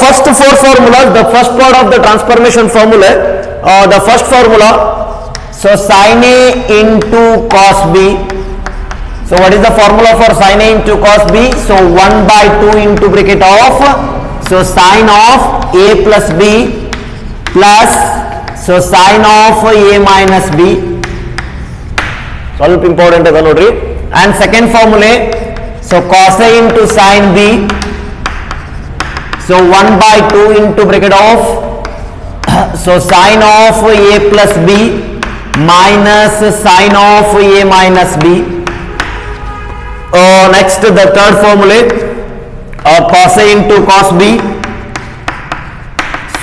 first four formulas, the first part of the transformation formula, the first formula, so sin A into cos B. So what is the formula for sin A into cos B? So 1 by 2 into bracket of, so sin of A plus B plus, so sin of A minus B. ಸ್ವಲ್ಪ important ಅದ ನೋಡ್ರಿ. And second formula, so cos A into sin B, so 1 by 2 into bracket of, so sin of A plus B minus sin of A minus B. Next the third formula, cos A into cos B,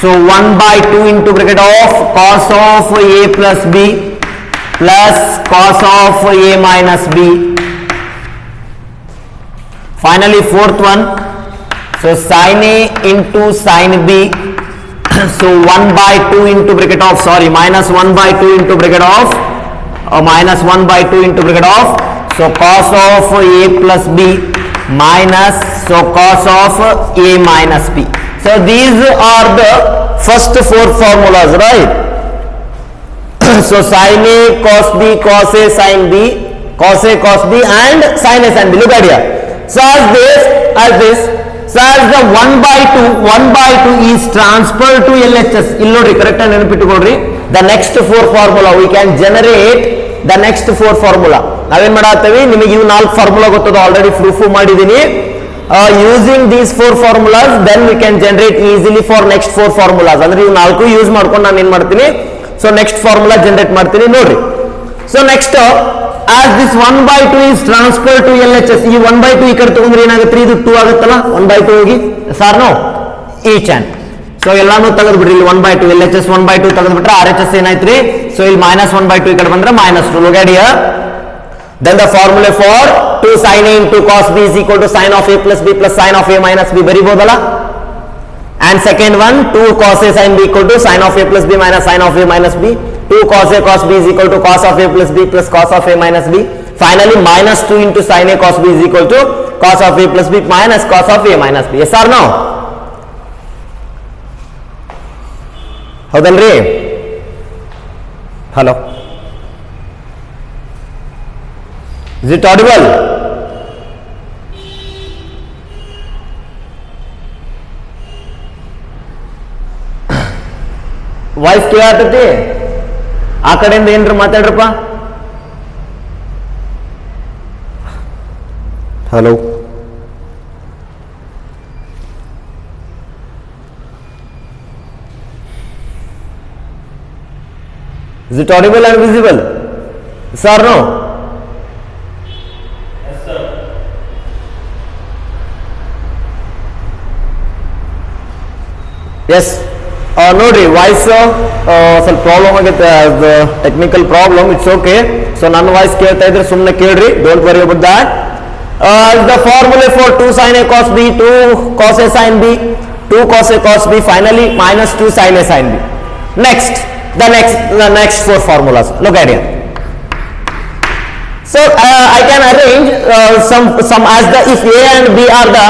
so 1 by 2 into bracket of cos of A plus B plus cos of A minus B. Finally fourth one, so sin A into sin B, so 1 by 2 into bracket of, sorry, minus 1 by 2 into bracket of, minus 1 by 2 into bracket of, so cos of A plus B minus, so cos of A minus B. So these are the first four formulas, right? So sin A cos B, cos A sin B, cos A cos B, and sin A sin B. Look at here. So as this, so as the 1 by 2 is transferred to LHS. ಇಲ್ಲಿ ನೋಡ್ರಿ, correct ಆಗಿ ನೆನಪಿಟ್ಟುಕೊಳ್ಳ್ರಿ. The next four formula we can generate the next four formula. ನಾವೇನ್ ಮಾಡಾತೀವಿ, ನಿಮಗೆ ಇವು 4 formula ಗೊತ್ತದ, already proof ಮಾಡಿದೀನಿ. Using these 4 formulas, then we can generate easily for next 4 formulas. ಅಂದ್ರೆ ಇವು 4 ಯೂಸ್ ಮಾಡ್ಕೊಂಡು ನಾನು ಏನ್ ಮಾಡ್ತೀನಿ, ಸೊ ನೆಕ್ಸ್ಟ್ ಫಾರ್ಮುಲಾ ಜನರೇಟ್ ಮಾಡ್ತೀನಿ ನೋಡ್ರಿ. So next, as this 1 by 2 is transferred to LHS, ಈ 1 by 2 ಈ ಕಡೆ ತಗೊಂಡ್ರೆ ಏನಾಗುತ್ತೆ, ಇದು 2 ಆಗುತ್ತಲ್ಲ, 1 by 2 ಹೋಗಿ sir know each and, so ಎಲ್ಲಾನು ತೆಗೆದು ಬಿಡ್ರಿ. ಇಲ್ಲಿ 1 by 2 LHS 1 by 2 ತೆಗೆದು ಬಿಟ್ರೆ RHS ಏನಾಯ್ತ್ರಿ, ಸೊ ಇಲ್ಲಿ minus 1 by 2 ಈ ಕಡೆ ಬಂದ್ರೆ -2. Look at here. Then the formula for 2 sin A into cos B is equal to sin of A plus B plus sin of A minus B ಬರಿಬೋದಲ್ಲ. And second one, 2 cos A sin B equal to sin of A plus B minus sin of A minus B. 2 cos A cos B is equal to cos of A plus B plus cos of A minus B. Finally, minus 2 into sin A cos B is equal to cos of A plus B minus cos of A minus B. Yes or no? ಹೌದಲ್ರಿ? Hello? Is it audible? Voice ಕೇಳತೈತಿ? ಆ ಕಡೆಯಿಂದ ಏನ್ರ ಮಾತಾಡ್ರಪ್ಪ. Hello, is it audible and visible? Sir, no? Yes, sir. Yes. ನೋಡ್ರಿ, voice ಸ್ವಲ್ಪ problem ಆಗುತ್ತೆ, technical problem. It's okay. So ನನ್ನ ವಾಯ್ಸ್ ಕೇಳ್ತಾ ಇದ್ರೆ ಸುಮ್ಮನೆ ಕೇಳ್ರಿ, don't worry about that. The formula for 2 sin A cos B, 2 cos A sin B, 2 cos A cos B, finally minus 2 sin A sin B. Next, the next 4 formulas. Look at here. So I can arrange some as the, if A and B are the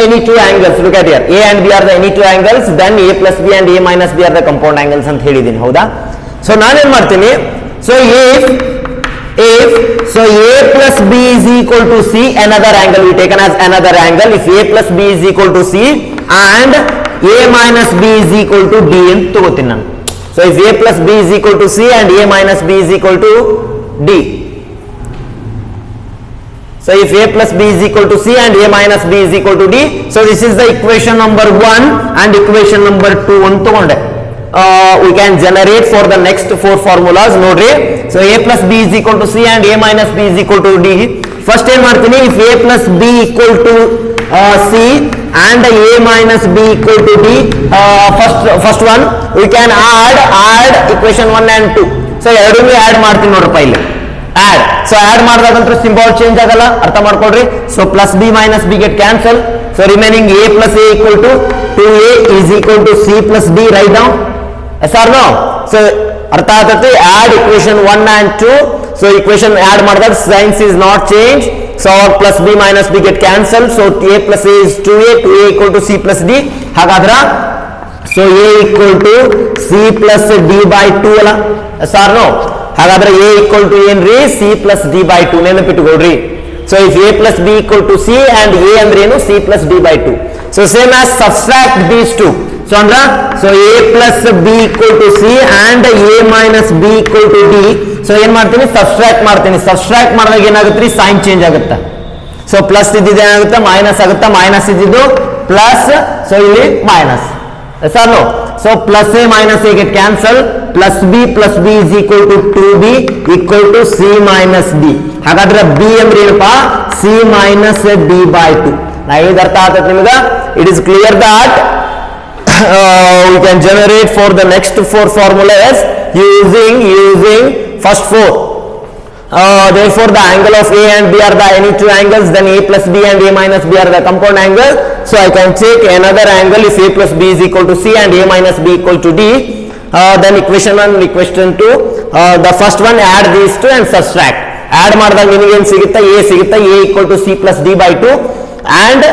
any two angles. Look at here, A and B are the any two angles, then A plus B and A minus B are the compound angles ಅಂತ ಹೇಳಿದೀನಿ, ಹೌದಾ? So ನಾನೇನ್ ಮಾಡ್ತೀನಿ, so if so A plus B is equal to C, another angle we taken as another angle. If A plus B is equal to C and A minus B is equal to D ಅಂತ ತಗೋತೀನಿ ನಾನು. So if A plus B is equal to C and A minus B is equal to D. So if A plus B is equal to C and A minus B is equal to D, so this is the equation number 1 and equation number 2 ಅಂತ ತಗೊಂಡೆ. We can generate for the next 4 formulas. ನೋಡ್ರಿ, so A plus B is equal to C and A minus B is equal to D. First ಏನ್ ಮಾಡ್ತೀನಿ, if A plus B equal to C and A minus B equal to D, first one we can add equation 1 and 2. So ಎರಡನ್ನೂ add ಮಾಡ್ತೀನಿ ನೋಡ್ರಪ್ಪ ಇಲ್ಲಿ. add, so add ಮಾಡಿದಾಗಂತೂ symbol change ಆಗಲ್ಲ, ಅರ್ಥ ಮಾಡ್ಕೊಳ್ರಿ. So plus B minus B get cancel. So remaining A plus A equal to 2A is equal to C plus D. Write down. Yes or no? So ಅರ್ಥ ಆಗ್ತೈತಿ. add equation 1 and 2. So equation add ಮಾಡಿದಾಗ signs is not change. So plus B minus B get cancel. So A plus A is 2a, 2a equal to C plus D. ಹಾಗಾದ್ರ so A equal to C plus D by 2 ಅಲ್ಲ sir no. ಹಾಗಾದ್ರೆ A equal to ಏನ್ರಿ C plus D by 2 ನೆನಪಿಟ್ಟುಕೊಳ್ರಿ. So if A plus B equal to C and A ಅಂದ್ರೆ ಏನು C plus D by 2. So same as subtract these to. So ಅಂದ್ರ so A plus B equal to C and A minus B equal to D. So ಏನ್ ಮಾಡ್ತೀನಿ subtract ಮಾಡ್ತೀನಿ. Subtract ಮಾಡಿದಾಗ ಏನಾಗುತ್ತೆ sign change ಆಗುತ್ತೆ. So plus ಇದ್ದಿದ್ದು ಏನಾಗುತ್ತೆ minus ಆಗುತ್ತೆ, ಮೈನಸ್ ಇದ್ದಿದ್ದು ಪ್ಲಸ್, ಸೊ ಇಲ್ಲಿ minus sir no. So plus A minus A get cancel. Plus B is equal to 2b equal to C minus D. ಹಾಗಾದ್ರೆ ಬಿ ಅಂದ್ರೆ ಏನಪ್ಪ ಸಿ ಮೈನಸ್ ಡಿ ಬೈ 2. ನಾ ಹೇಳಿದ ಅರ್ಥ ಆಗ್ತದೆ ನಿಮ್ಗೆ. It is clear that we can generate for the next 4 formulas using first 4. Therefore the angle of A and B are the any two angles, then A plus B and A minus B are the compound angle. So I can take another angle if A plus B is equal to C and A minus B equal to D. Then equation 1 and equation 2, the first one add these two and subtract. Add ಮಾಡಿದಾಗ ನಿಮಗೆ ಏನು ಸಿಗುತ್ತೆ A ಸಿಗುತ್ತೆ, A equal to C plus D by 2 and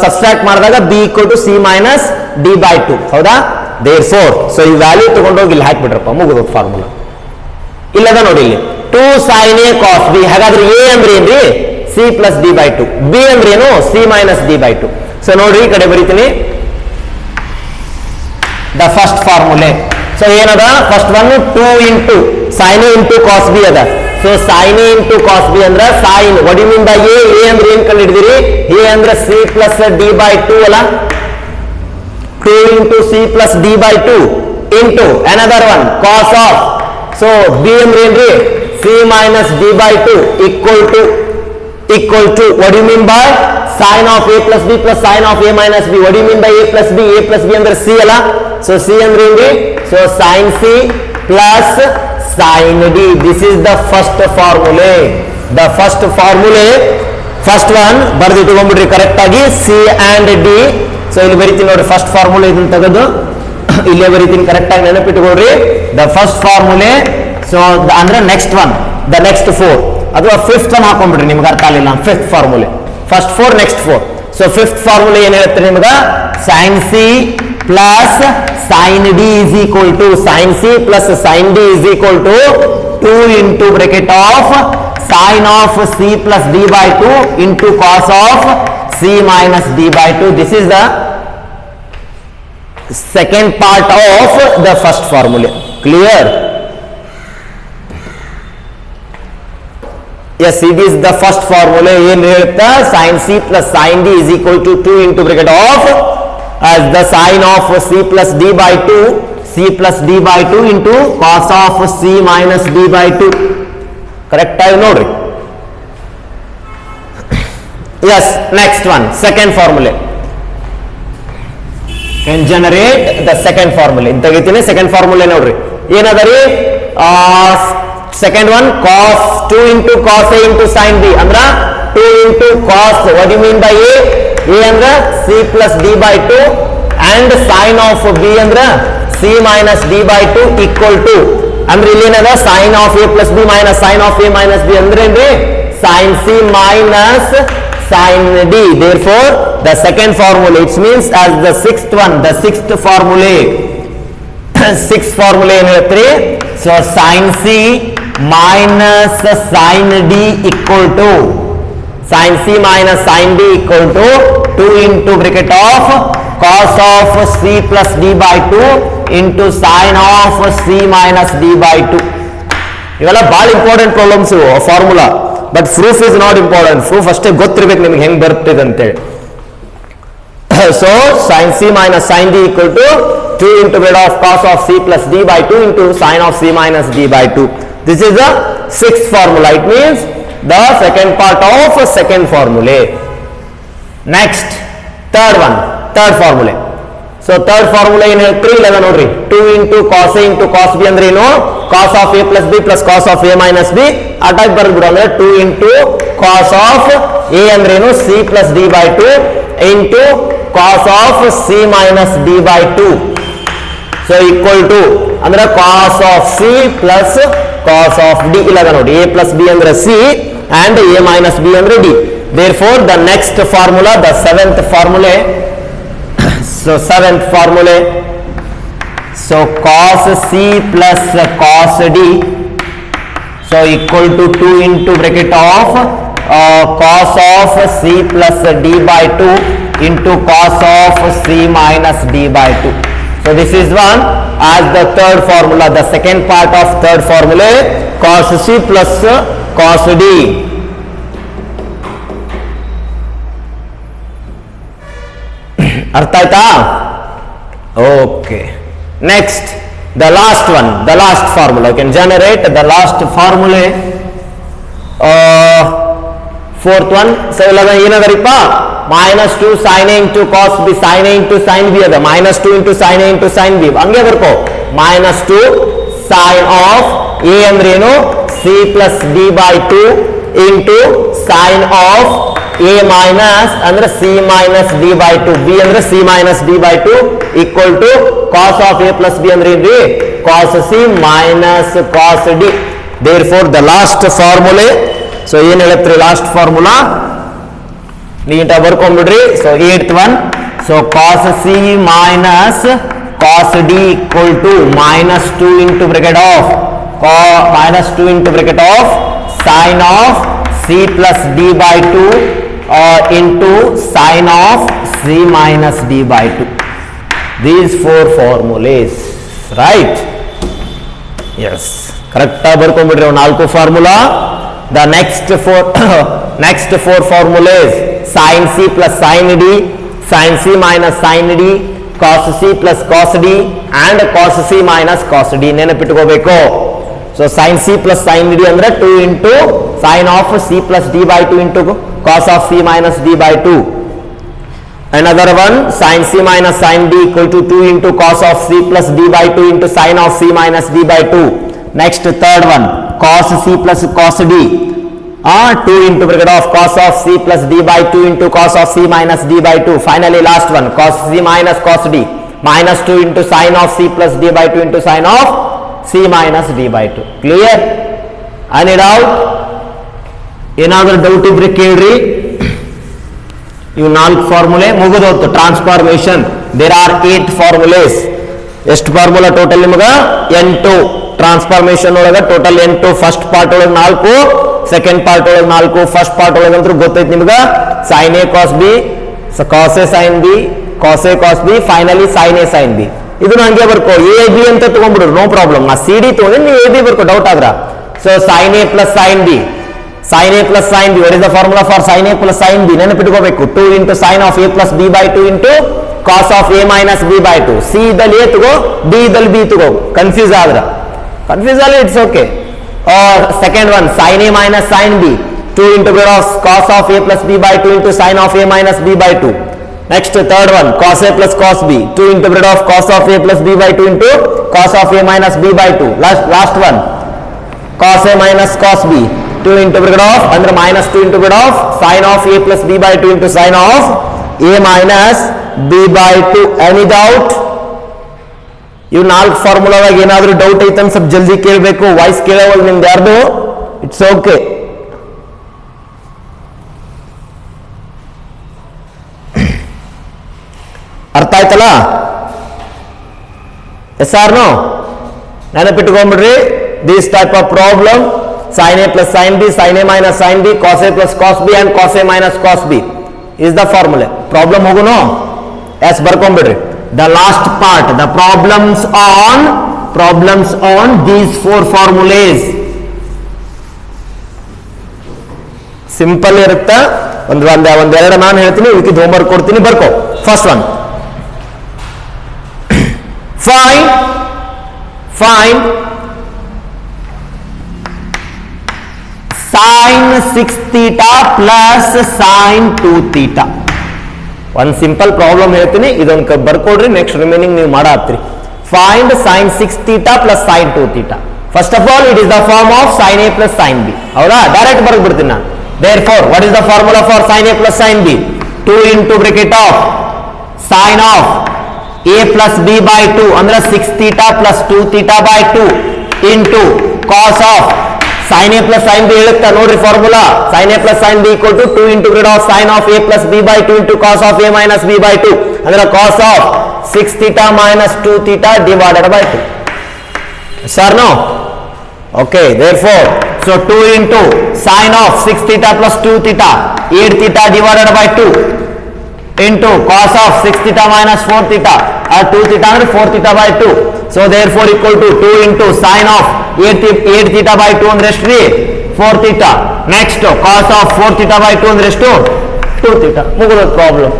subtract ಮಾಡಿದಾಗ B equal to C minus D by 2. ಹೌದಾ? therefore so ಈ value ತಗೊಂಡೋಗಿ ಇಲ್ಲಿ ಹಾಕ್ಬಿಟ್ರಪ್ಪ, ಮುಗಿದು ಫಾರ್ಮುಲಾ. ಇಲ್ಲದ ನೋಡಿ ಇಲ್ಲಿ 2 sin a cos b. ಹಾಗಾದ್ರೆ ಎ ಅಂದ್ರೆ ಏನ್ರಿ C plus D by 2, B ಅಂದ್ರೆ ಏನು C minus D by 2. So ನೋಡ್ರಿ ಈ ಕಡೆ ಬರೀತೀನಿ ದ ಫಸ್ಟ್ ಫಾರ್ಮುಲೆ. ಸೊ ಏನದ first one 2 into sin a into cos b ಅದ. So sin a into cos b ಅಂದ್ರೆ sin, what do you mean by a? a ಅಂದ್ರೆ ಏನ್ ಕಂಡು ಹಿಡಿದಿರಿ? a ಅಂದ್ರೆ c ಪ್ಲಸ್ d by 2 ಅಲ್ಲ. 2 into c plus d by 2 into another one cos of. So b ಅಂದ್ರೆ ಏನ್ರಿ c minus d by 2 equal to what do you mean by sin of a plus b plus sin of a minus b? What do you mean by a plus b? a plus b ಅಂದ್ರೆ c ಅಲ್ಲ. So c ಅಂದ್ರೆ ಏನ್ರಿ? So sin c plus sin d. This is the first formula. The first formula, first one ಬರೆದಿಟ್ಟುಕೊಂಡ್ಬಿಡ್ರಿ correct ಆಗಿ c and d. So ಇಲ್ಲಿ ಬರೀತೀನಿ ನೋಡಿ first formula ಇದನ್ನ ತೆಗೆದು ಇಲ್ಲೇ ಬರೀತೀನಿ ಕರೆಕ್ಟ್ ಆಗಿ ನೆನಪಿಟ್ಟುಕೊಳ್ರಿ. The first formulae. ಸೊ ಅಂದ್ರೆ ನೆಕ್ಸ್ಟ್ ಒನ್ ದ ನೆಕ್ಸ್ಟ್ 4 ಅಥವಾ ಫಿಫ್ತ್ ಒನ್ ಹಾಕೊಂಡ್ಬಿಡ್ರಿ, ನಿಮ್ಗೆ ಅರ್ಥ ಆಗಲಿಲ್ಲ. Fifth formulae first 4 next 4. So fifth formulae ಏನ್ ಹೇಳುತ್ತೆ ನಿಮ್ಗೆ? sin c plus sin d is equal to sin c plus sin d is equal to 2 into bracket of sin of c plus d by 2 into cos of c minus d by 2. This is the second part of the first formula. Clear? Yes, it is the first formula. ಏನು ಹೇಳುತ್ತಾ? sin c plus sin d is equal to 2 into bracket of as the sin of c plus d by 2, c plus d by 2 into cos of c minus d by 2. Correct ಆಗಿ ನೋಡ್ರಿ. Yes, next one, second formula. Can generate the second formula. In ತೆಗಿತೀನಿ second formula ನೋಡ್ರಿ. ಏನದರಿ? Second one cos 2 into cos a into sin b. ಅಂದ್ರ 2 into cos, what do you mean by a? a ಅಂದ್ರ c plus d by 2 and sin of b ಅಂದ್ರ c minus d by 2 equal to. ಅಂದ್ರೆ ಇಲ್ಲಿ ಏನದ sin of a plus b minus sin of a minus b ಅಂದ್ರೆ ಏನ್ರಿ sin c minus sin d. Therefore the second formula, it means as the sixth one, the sixth formula. Sixth formula ಏನು ಹೇಳ್ತೀರಿ? So sin c minus sin d equal to sin c minus sin d equal to 2 into bracket of cos of c plus d by 2 into sin of c minus d by 2. ಇವೆಲ್ಲ ಭಾಳ important problems formula. But proof is not important. Proof ಅಷ್ಟೇ ಗೊತ್ತಿರ್ಬೇಕು ನಿಮ್ಗೆ ಹೆಂಗ್ ಬರ್ತದೆ ಅಂತೇಳಿ. So sin c minus sin d equal to 2 into bracket of cos of c plus d by 2 into sin of c minus d by 2. This is the sixth formula. It means the second part of second formula. Next, third one, third formula. So third formula ಏನು ಹೇಳ್ತೀರಿ? ಇಲ್ಲ ನೋಡ್ರಿ 2 into cos a into cos b ಅಂದ್ರೆ ಏನು? cos of a plus b plus cos of a minus b ಅಟಾಕ್ ಬರ್ಬಿಡು. ಅಂದ್ರೆ 2 into cos of a ಅಂದ್ರೆ ಏನು c plus d by 2 into cos of c minus d by 2. So equal to ಅಂದ್ರೆ cos of c plus cos of d. ಇಲ್ಲ ನೋಡಿ a plus b ಅಂದ್ರೆ c and a minus b ಅಂದ್ರೆ d. Therefore the next formula, the seventh formula, so seventh formula, so cos c plus cos d, so equal to 2 into bracket of cos of c plus d by 2 into cos of c minus d by 2. So this is one as the third formula. The second part of third formula, cos c plus cos d. ಅರ್ಥ ಆಯ್ತಾ? Okay, next the last one, the last formula. You can generate the last formula, fourth one. So ಏನದರಿಪ್ಪ, minus 2 sin a into cos b, sin a into sin b ಅದ, minus 2 into sin a into sin b ಹಂಗೆ ಬರ್ಕೋ. minus 2 sin of a ಅಂದ್ರೆ ಏನು, c plus d by 2 into sin of a minus ಅಂದ್ರೆ c minus d by 2, b ಅಂದ್ರೆ c minus d by 2 equal to cos of a plus b ಅಂದ್ರೆ ಏನ್ರಿ, cos c minus cos d. Therefore the last formula, so ಏನ್ ಹೇಳತ್ರಿ last formula, ನೀಟಾಗಿ ಬರ್ಕೊಂಡ್ಬಿಡ್ರಿ. So 8th one, so cos c minus cos d equal to minus 2 into bracket of minus 2 into bracket of sin of c plus d by 2 into sin of c minus d by 2. These four formulas, right? Yes, correct ಆಗಿ ಬರ್ಕೊಂಡ್ಬಿಡ್ರಿ ನಾಲ್ಕು formula. The next four formulas, sin c plus sin d, sin c minus sin d, cos c plus cos d and cos c minus cos d ನೆನಪಿಟ್ಕೋಬೇಕು. So sin c plus sin d ಅಂದ್ರೆ 2 into sin of c plus d by 2 into cos of c minus d by 2. Another one, sin c minus sin d equal to 2 into cos of c plus d by 2 into sin of c minus d by 2. Next, third one, cos c plus cos d, 2 into bracket of cos of c plus d by 2 into cos of c minus d by 2. Finally last one, cos c minus cos d, minus 2 into sin of c plus d by 2 into sin of c minus d by 2. Clear? Any doubt? ಏನಾದರೂ doubt ಇದ್ರೆ ಕೇಳ್ರಿ. ಇವು 4 formulae ಮುಗಿದೋತು. Transformation, there are 8 formulas. ಎಷ್ಟು formula total ನಿಮಗೆ? 8. Transformation ಒಳಗೆ total 8. First part ಒಳಗೆ 4, second part ಒಳಗೆ 4. ಫಸ್ಟ್ ಪಾರ್ಟ್ ಒಳಗೆ ಅಂತೂ ಗೊತ್ತೈತಿ ನಿಮ್ಗೆ, sin a cos b, cos a sin b, cos a cos b, finally sin a sin b. ಇದನ್ನ ಹಂಗೆ ಬರ್ಕೋ, ಎ ಬಿ ಅಂತ ತಗೊಂಡ್ಬಿಡ್ರು, ನೋ ಪ್ರಾಬ್ಲಮ್. ನಾ ಸಿ ಡಿ ತಗೊಂಡು ನೀವು ಎ ಬಿ ಬರ್ಕೋ, ಡೌಟ್ ಆದ್ರ. So sin a plus sin b, sin a plus sin b, what is the formula for sin a plus sin b? ನೆನಪಿಟ್ಕೋಬೇಕು, 2 into sin of a plus b by 2 into cos of a minus b by 2. C ಇದ್ದಲ್ಲಿ A ತಗೋ, D ಇದ್ದಲ್ಲಿ B ತಗೋ. Confuse ಆದ್ರ, confuse ಆಗಲಿ, it's okay. Or second one, sin a minus sin b, 2 into cos of a plus b by 2 into sin of a minus b by 2. Next, third one, cos a plus cos b, 2 into cos of a plus b by 2 into cos of a minus b by 2. Last one, cos a minus cos b, 2 into under minus 2 into sin of a plus b by 2 into sin of a minus b by 2. Any doubt? ಇವು 4 ಫಾರ್ಮುಲಾದಾಗ ಏನಾದರೂ doubt ಐತಂತ ಸ್ವಲ್ಪ ಜಲ್ದಿ ಕೇಳಬೇಕು. Voice ಕೇಳೋವಾಗ ನಿಮ್ದು ಯಾರ್ದು, it's okay. ಅರ್ಥ ಆಯ್ತಲ್ಲ? Yes or no? ನೆನಪಿಟ್ಕೊಂಡ್ಬಿಡ್ರಿ. This type of problem, sin a plus sin b, sin a minus sin b, cos a plus cos b and cos a minus cos b is the formula. Problem ಹೋಗುನೋ? Yes ಬರ್ಕೊಂಡ್ಬಿಡ್ರಿ. The last part, the problems on these 4 formulas. Simple ಇರುತ್ತೆ. ಒಂದೆರಡು ನಾನು ಹೇಳ್ತೀನಿ, ಇದಕ್ಕೆ homework ಕೊಡ್ತೀನಿ, ಬರ್ಕೋ. First one, find sin 6 theta plus sin 2 theta. ಒಂದು ಸಿಂಪಲ್ ಪ್ರಾಬ್ಲಮ್ ಹೇಳ್ತೀನಿ, ಇದೊಂದು ಬರ್ಕೊಡ್ರಿ. ನೆಕ್ಸ್ಟ್ ರಿಮೈನಿಂಗ್ ನೀವು ಮಾಡಾತ್ರಿ. Find sin 6 theta plus sin 2 theta. First of all, it is the form of sin a plus sin b. ಹೌದಾ? Direct ಬರ್ಬಿಡ್ತೀನಿ ನಾನು. Therefore, what is the formula for sin a plus sin b? 2 into bracket of sin of a plus b by 2 ಅಂದ್ರೆ 6 theta plus 2 theta by 2 into cos of sin a plus sin b ಹೇಳುತ್ತಾ ನೋಡ್ರಿ formula sin a plus sin b equal to 2 into grid of sin of a plus b by 2 into cos of a minus b by 2 ಅಂದ್ರೆ cos of 6 theta minus 2 theta divided by 2. Yes or no? Okay, therefore so 2 into sin of 6 theta plus 2 theta 8 theta divided by 2 into cos of 6 theta minus 4 theta 2 theta and 4 theta by 2. So therefore equal to 2 into sin of 8 theta by 2 and rest 4 theta. Next cos of 4 theta by 2 and rest 2 theta. Mugula problem.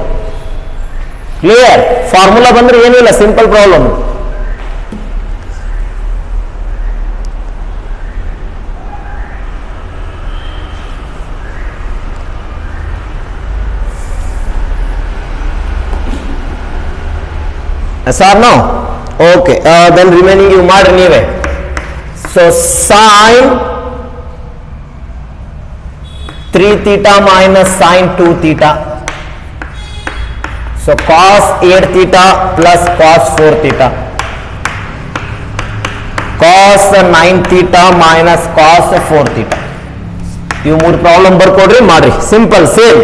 Clear? Formula bandre ಏನು ಇಲ್ಲ, simple problem. Yes or no? Okay, then remaining you ಮಾಡ್ರಿ ನೀವೇ. So sin 3 theta minus sin 2 theta. So cos 8 theta plus cos 4 theta. Cos 9 theta minus cos 4 theta. You ಮೂರು problem ಬರ್ಕೊಡ್ರಿ ಮಾಡ್ರಿ, simple same.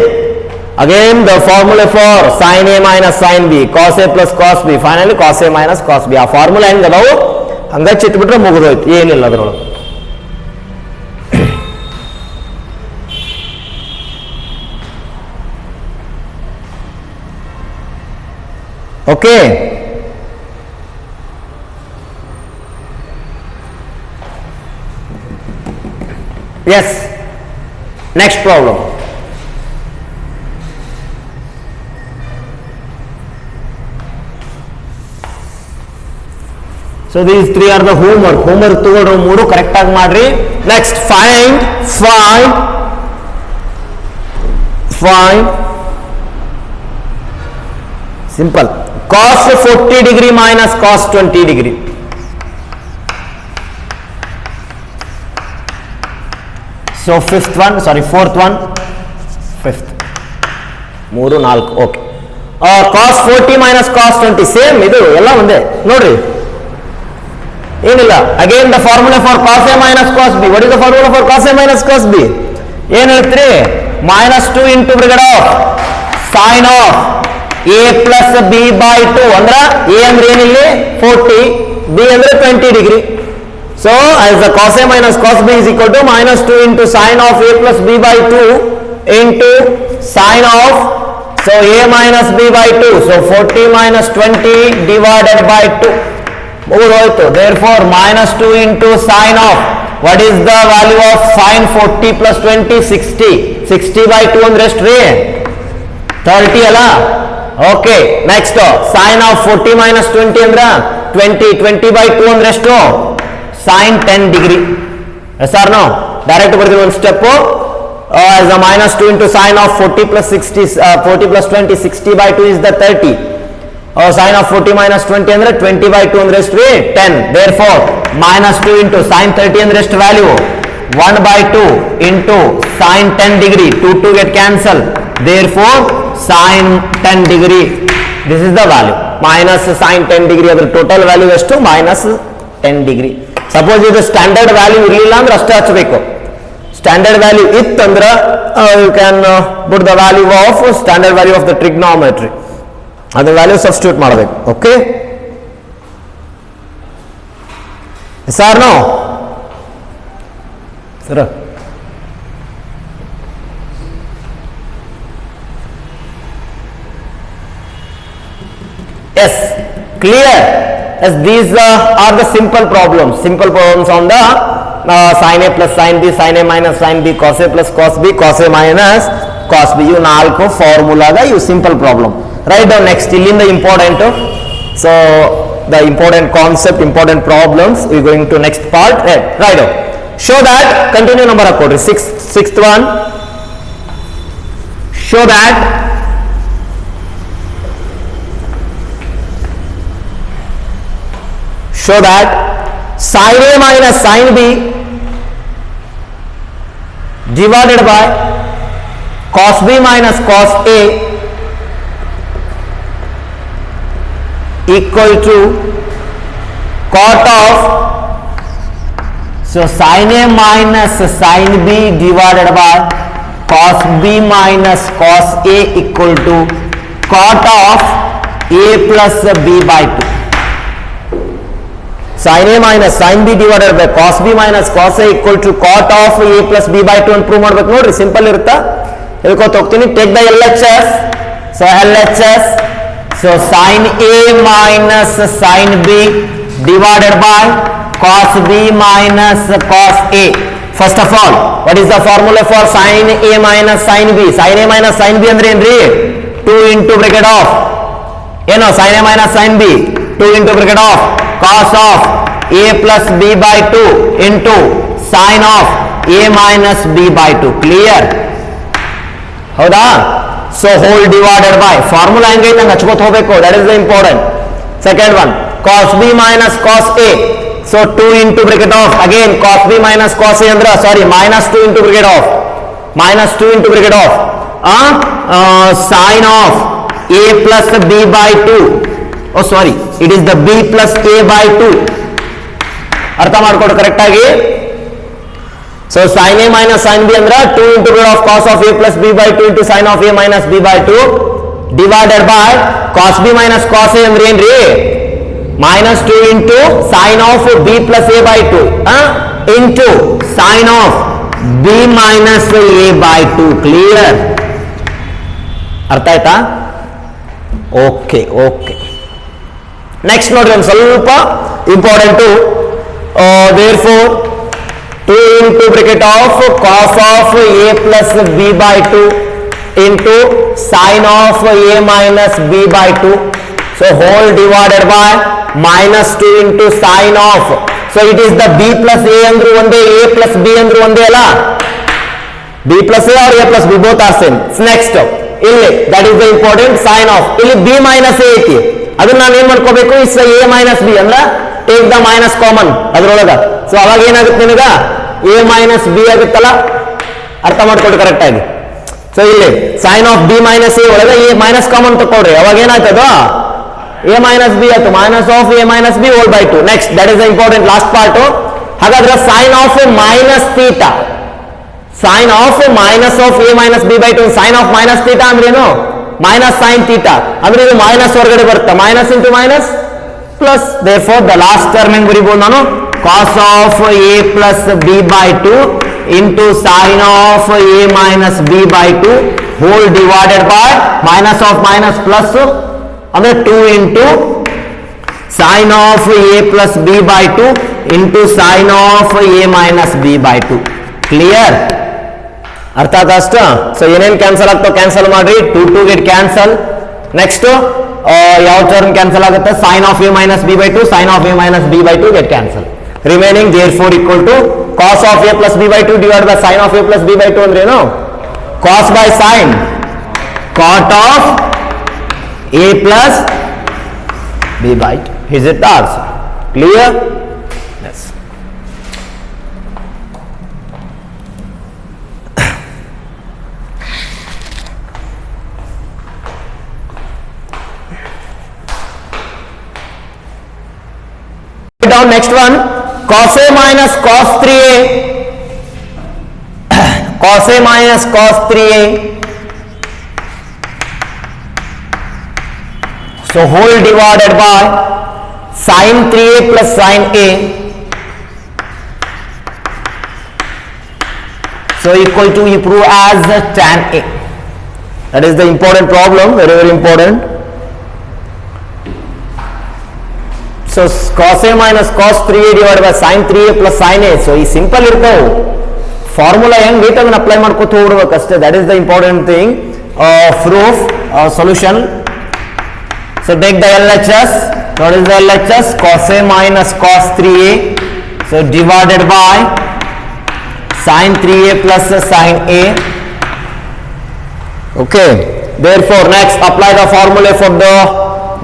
Again the formula for sin a minus sin b, cos a plus cos b, finally cos a minus cos b. ಆ formula ಹೆಂಗ ಅದಾವು ಹಂಗ ಚಿಟ್ಬಿಟ್ರೆ ಮುಗಿದೋಯ್ತು, ಏನಿಲ್ಲ ಅದ್ರೊಳಗೆ. Okay, yes, next problem. So these three are the homework. Homework ತಗೊಂಡ್ರು ಮೂರು ಕರೆಕ್ಟ್ ಆಗಿ ಮಾಡ್ರಿ. Next find simple cos 40 degree minus cos 20 degree. So fourth one fifth ಮೂರು ನಾಲ್ಕು. Okay, cos 40 minus cos 20 same, ಇದು ಎಲ್ಲ ಒಂದೇ ನೋಡ್ರಿ, ಏನಿಲ್ಲ. Again the formula for cos A minus cos B. What is the formula for cos A minus cos B? ಏನ್ ಹೇಳ್ತೀರಿ? -2 into bracket of sine of A plus B by 2 ಅಂದ್ರ A ಅಂದ್ರೆ ಏನಿಲ್ಲಿ 40, ಬಿ ಅಂದ್ರೆ 20 degree. So as the cos A minus cos B is equal to -2 into sine of A plus B by 2 into sine of so A minus B by 2. So 40 minus 20 divided by 2. ಹೋಯ್ತು. therefore -2 into sin of, what is the value of sin 40 plus 20? 60 by 2 ಅಂದ್ರೆ ಎಷ್ಟು ರೀ? 30 ಅಲ್ಲ. Okay, next sin of 40 minus 20 ಅಂದ್ರೆ 20 by 2 ಅಂದ್ರೆ ಎಷ್ಟು? sin 10 degree. Yes or no? Direct ಬರ್ತೀವಿ ಒಂದು step. as a -2 into sin of 40 plus 20, 60 by 2 is the 30. Sin of 40 minus 20 ಅಂದ್ರೆ 20 by 2 ಅಂದ್ರೆ ಎಷ್ಟು ರೀ? 10. therefore -2 into sin 30 ಅಂದ್ರೆ ಎಷ್ಟು value? 1 by 2 into sin 10 degree. 2 get cancel. therefore sin 10 degree, this is the value. minus sin 10 degree ಅದರ total value ಎಷ್ಟು? -10 degree. Suppose ಇದು standard value ಇರಲಿಲ್ಲ ಅಂದ್ರೆ ಅಷ್ಟೇ ಹಚ್ಚಬೇಕು. ಸ್ಟ್ಯಾಂಡರ್ಡ್ ವ್ಯಾಲ್ಯೂ ಇತ್ತಂದ್ರೆ you can put the value of standard value of the trigonometry, ಅದು value substitute ಮಾಡಬೇಕು. Okay, sir no sir? yes, clear. as these are the simple problems on the sin a plus sin b, sin a minus sin b, cos a plus cos b, cos a minus cos b. ಇವು ನಾಲ್ಕು ಫಾರ್ಮುಲಾದ ಇವು simple problem. Write down next ಇಲ್ಲಿಂದ important. So the important concept, important problems, we are going to next part. Write down. Show that, continue number ಹಾಕೊಡ್ರಿ. Sixth one. Show that sin a minus sin b divided by cos b minus cos a equal to cot of So sin A minus sin B divided by cos B minus cos A equal to cot of A plus B by 2. Sin A minus sin B divided by cos B minus cos A equal to cot of A plus B by 2 ಅಂತ prove ಮಾಡ್ಬೇಕು ನೋಡ್ರಿ. Simple ಇರುತ್ತಾ, ಹೇಳ್ಕೊತ ಹೋಗ್ತೀನಿ. Take the LHS. So LHS, so sin A minus sin B divided by cos B minus cos A. First of all, what is the formula for sin A minus sin B? Sin A minus sin B ಅಂದ್ರೆ ಏನ್ರಿ? 2 into bracket of ಏನು sin A minus sin B 2 into bracket of cos of A plus B by 2 into sin of A minus B by 2. Clear? ಹೌದಾ? So whole divided by formula ಹೆಂಗೈತೆ ನಂಗೆ ಹಚ್ಕೋತ ಹೋಗ್ಬೇಕು. That is the important. Second one, cos B minus cos A. So 2 into bracket of again cos B minus cos A ಅಂದ್ರೆ sorry minus 2 into bracket of sin of A plus B by 2. Oh sorry, it is the B plus A by 2. ಅರ್ಥ ಮಾಡ್ಕೊಡು correct ಆಗಿ. So sin A minus sin B ಅಂದ್ರೆ 2 into bracket of cos of A plus B by 2 into sin of A minus B by 2 divided by cos B minus cos A ಅಂದ್ರೆ ಏನ್ರಿ? minus 2 into sin of B plus A by 2 into sin of B minus A by 2. Clear? ಅರ್ಥ ಆಯ್ತಾ? Okay okay. Next ನೋಡ್ರಿ ಒಂದು ಸ್ವಲ್ಪ important. therefore 2 into bracket of cos of A plus B by 2 into sin of A minus B by 2. So whole divided by minus 2 into sin of. So it is the B plus A andru onde, A plus B andru onde alla. B plus A or A plus B both are same. Next ಇಲ್ಲಿ that is the important sin of. ಇಲ್ಲಿ B minus A ಐತಿ, ಅದನ್ನ ನಾನು ಏನ್ ಮಾಡ್ಕೋಬೇಕು? Is A minus B ಅಂದ್ರೆ take the minus common ಅದ್ರೊಳಗ. So ಅವಾಗ ಏನಾಗುತ್ತೆ ನಿನಗ? A minus B ಆಗುತ್ತಲ್ಲ. ಅರ್ಥ ಮಾಡ್ಕೊಳ್ರಿ ಕರೆಕ್ಟ್ ಆಗಿ. ಸೊ ಇಲ್ಲಿ sin of B minus A ಒಳಗೆ A minus ಕಾಮನ್ ತಗೊಳ್ರಿ, ಅವಾಗ ಏನಾಯ್ತದ? A minus B ಆಯ್ತು, minus of A minus B whole by 2. Next that is the important last part. ಹಾಗಾದ್ರೆ sin of minus theta, sin of minus of A minus B by 2, sin of minus theta ಅಂದ್ರೆ ಏನು? minus sin theta ಅಂದ್ರೆ ಇದು minus ಹೊರಗಡೆ ಬರುತ್ತೆ, minus into minus plus. therefore the last term ಹೆಂಗ್ ಬರೀಬಹುದು ನಾನು? cos of A plus B by 2 into sin of A minus B by 2 whole divided by minus of minus plus ಅಂದ್ರೆ 2 into sin of A plus B by 2 into sin of A minus B by 2. Clear? ಅರ್ಥ ಆಯ್ತಾ ಅಷ್ಟ? So ಏನೇನು cancel ಆಗ್ತಾವ cancel ಮಾಡ್ರಿ. 2 2 get cancel. Next ಯಾವ term cancel ಆಗುತ್ತೆ? sin of A minus B by 2, sin of A minus B by 2 get cancel. Remaining therefore equal to cos of A plus B by 2 divided by sin of A plus B by 2 ಅಂದ್ರೆ ಏನು? cos by sin cot of A plus B by 2. Is it the answer? Clear? Yes. Down next one, cos A minus cos 3A, cos A minus cos 3A. So whole divided by sin 3A plus sin A. So equal to, you prove as tan A. That is the important problem, very very important. So cos A minus cos 3A divided by sin 3A plus sin A. So ಈ simple ಇರ್ತಾವೆ, formula ಹೆಂಗ್ ಬೇಕು ಅದನ್ನ apply ಮಾಡ್ಕೊತ ಹೋಗ್ಬೇಕು ಅಷ್ಟೇ. That is the important thing. Proof solution. So take the LHS. What is the LHS? Cos A minus cos 3A. So divided by sin 3A plus sin A. Okay. Therefore next apply the formula for the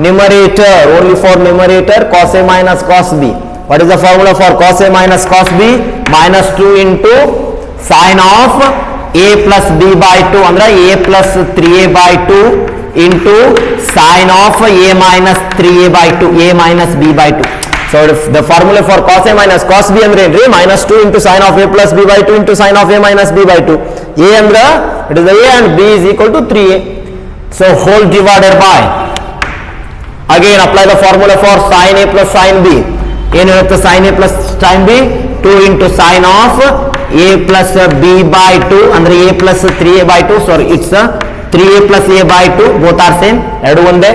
numerator, only for numerator, cos A minus cos B. What is the formula for cos A minus cos B? Minus 2 into sin of A plus B by 2 ಅಂದ್ರೆ A plus 3A by 2 into sin of A minus 3A by 2, A minus B by 2. So the formula for cos a minus cos b ಅಂದ್ರೆ ಏನ್ರಿ minus 2 into sin of a plus b by 2 into sin of a minus b by 2. A ಅಂದ್ರೆ it is a and b is equal to 3a. So whole divided by, again apply the formula for sin a plus sin b. ಏನಿರುತ್ತೆ sin a plus sin b 2 into sin of a plus b by 2 ಅಂದ್ರೆ a plus 3a by 2, sorry it's 3a plus a by 2, both are same, ಎರಡು ಒಂದೇ,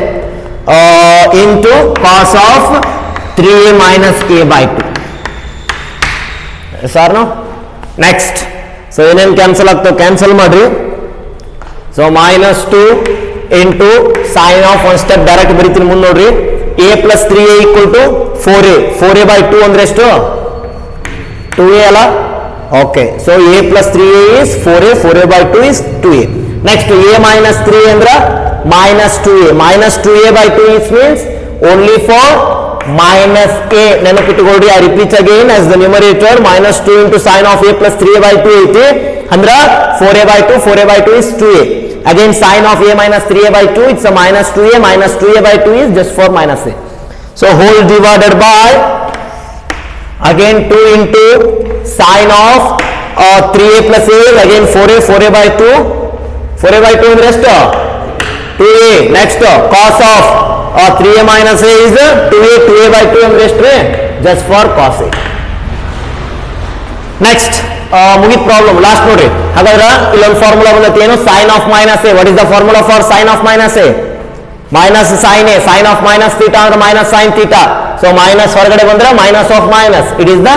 into cos of 3a minus a by 2. Yes or no? Next, so ಏನೇನು cancel ಆಗ್ತಾವೆ cancel ಮಾಡ್ರಿ. So minus 2 into sin of, ಒಂದು step direct ಬರೀತೀನಿ ಮುಂದೆ ನೋಡ್ರಿ, a plus 3a equal to 4a. 4a by 2 ಅಂದ್ರೆ ಎಷ್ಟು 2a ಅಲ್ಲ. Okay, so a plus 3a is 4a, 4a by 2 is 2a. Next a minus 3 ಅಂದ್ರೆ minus 2a. minus 2a by 2 is means only for minus a. ನೆನಪಿಟ್ಟುಕೊಳ್ಳಿ, I repeat again as the numerator minus 2 into sin of a plus 3a by 2 ಐತಿ ಅಂದ್ರೆ 4a by 2, 4a by 2 is 2a. Again sin of a minus 3a by 2, it's a minus 2a, minus 2a by 2 is just for minus a. So whole divided by, again 2 into sin of 3a plus a is again 4a, 4a by 2, 4a by 2 ಅಂದ್ರೆ ಎಷ್ಟು 2a. Next cos of 3a minus a is 2a, 2a by 2 ಅಂದ್ರೆ ಎಷ್ಟು ರೀ just for cos a. Next ಮುಗಿದ problem last ನೋಡ್ರಿ. ಹಾಗಾದ್ರೆ ಇಲ್ಲೊಂದು formula ಬಂದೈತಿ, ಏನು sin of minus a. What is the formula for sin of minus a? minus sin a, sin of minus theta ಅಂದ್ರೆ minus sin theta. So minus ಹೊರಗಡೆ ಬಂದ್ರೆ minus of minus, it is the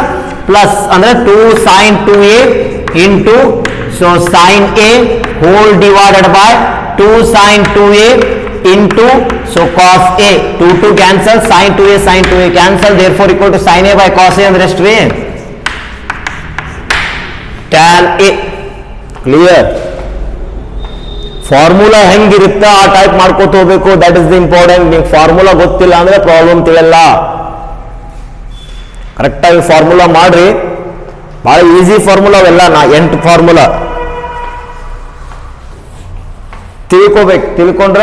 plus ಅಂದ್ರೆ 2 sin 2a into so sin a whole divided by 2 sin 2a into so cos a. 2 cancel, sin 2a cancel, therefore equal to sin a by cos a ಅಂದ್ರೆ ಎಷ್ಟು ರೀ tan a. Clear? Formula ಹೆಂಗಿರುತ್ತೆ ಆ type ಮಾಡ್ಕೋತ ಹೋಗ್ಬೇಕು, that is the important. ನಿಮ್ಗೆ formula ಗೊತ್ತಿಲ್ಲ ಅಂದ್ರೆ ಪ್ರಾಬ್ಲಮ್ ತಿಳಿಯಲ್ಲ. ಕರೆಕ್ಟಾಗಿ ಫಾರ್ಮುಲಾ ಮಾಡ್ರಿ, ಬಹಳ ಈಸಿ ಫಾರ್ಮುಲಾ ಅವೆಲ್ಲ. 8 ಫಾರ್ಮುಲಾ ತಿಳ್ಕೊಬೇಕು, ತಿಳ್ಕೊಂಡ್ರ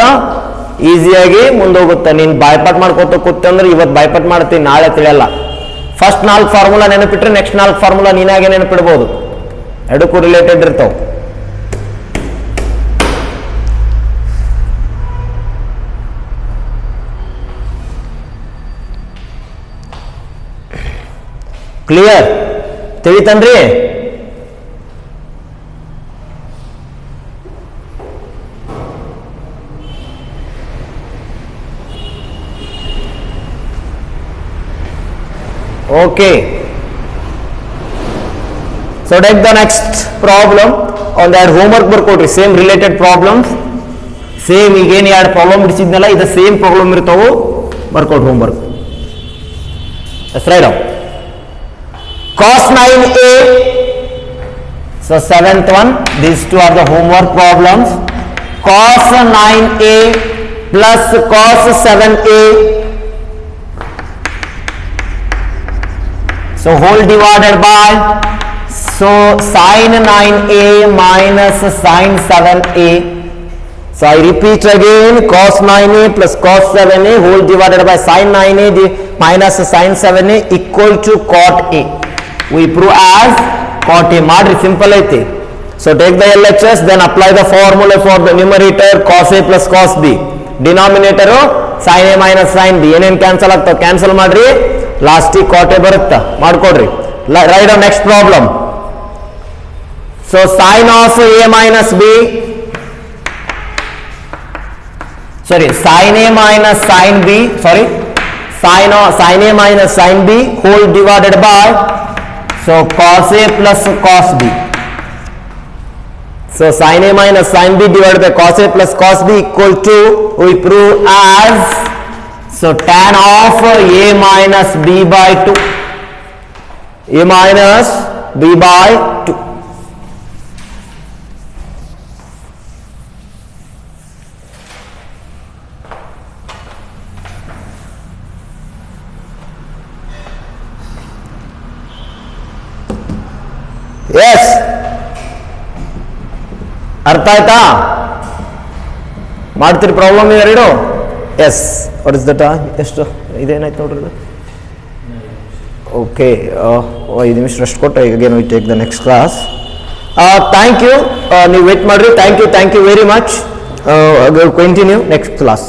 ಈಸಿಯಾಗಿ ಮುಂದೋಗುತ್ತೆ. ನೀನು ಬಾಯ್ಪಾಟ್ ಮಾಡ್ಕೋತ ಕೂತ ಅಂದ್ರೆ ಇವತ್ತು ಬಾಯ್ಪಾಟ್ ಮಾಡ್ತೀನಿ, ನಾಳೆ ತಿಳಿಯಲ್ಲ. ಫಸ್ಟ್ 4 ಫಾರ್ಮುಲಾ ನೆನಪಿಟ್ರೆ ನೆಕ್ಸ್ಟ್ 4 ಫಾರ್ಮುಲಾ ನೀನಾಗೆ ನೆನಪಿಡ್ಬೋದು, ಎರಡಕ್ಕೂ ರಿಲೇಟೆಡ್ ಇರ್ತಾವ. ಕ್ಲಿಯರ್? ತಿಳಿತನ್ರಿ? Okay, so take the next problem on that. homework ಬರ್ಕೊಡ್ರಿ, ಸೇಮ್ ರಿಲೇಟೆಡ್ ಪ್ರಾಬ್ಲಮ್ಸ್. ಸೇಮ್ ಈಗೇನು 2 ಪ್ರಾಬ್ಲಮ್ ಬಿಡಿಸಿದ್ನಲ್ಲ ಇದು ಸೇಮ್ ಪ್ರಾಬ್ಲಮ್ ಇರ್ತಾವು, ಬರ್ಕೊಡ್ರಿ homework. Write down cos 9a. so 7th one, these two are the homework problems. cos 9a plus cos 7a, so whole divided by so sin 9a minus sin 7a. so I repeat again, cos 9a plus cos 7a whole divided by sin 9a minus sin 7a equal to cot a. we prove as cot a. ಮಾಡ್ರಿ, simple ಐತಿ. so take the LHS, then apply the formula for the numerator cos a plus cos b, denominator sin a minus sin b. ಏನೇನು cancel ಆಗ್ತಾವ cancel ಮಾಡ್ರಿ, ಲಾಸ್ಟಿಗೆ cot a ಬರುತ್ತಾ, ಮಾಡ್ಕೊಡ್ರಿ. Write on next problem. so sin of a minus b, sorry sin a minus sin b, sorry sin a minus sin b whole divided by so cos a plus cos b. so sin a minus sin b divided by cos a plus cos b equal to, we prove as so tan of a minus b by 2, a minus b by 2. Yes, ಅರ್ಥ ಆಯ್ತಾ? ಮಾಡ್ತೀರಿ problem ಇವೆರಡು? Yes. What is that? ಎಷ್ಟು ಇದೇನಾಯ್ತು ನೋಡ್ರಿ, okay, 5 ನಿಮಿಷ rest ಕೊಟ್ಟು again we take the next class. Thank you, ನೀವು ವೇಟ್ ಮಾಡಿರಿ. Thank you very much. Continue next class.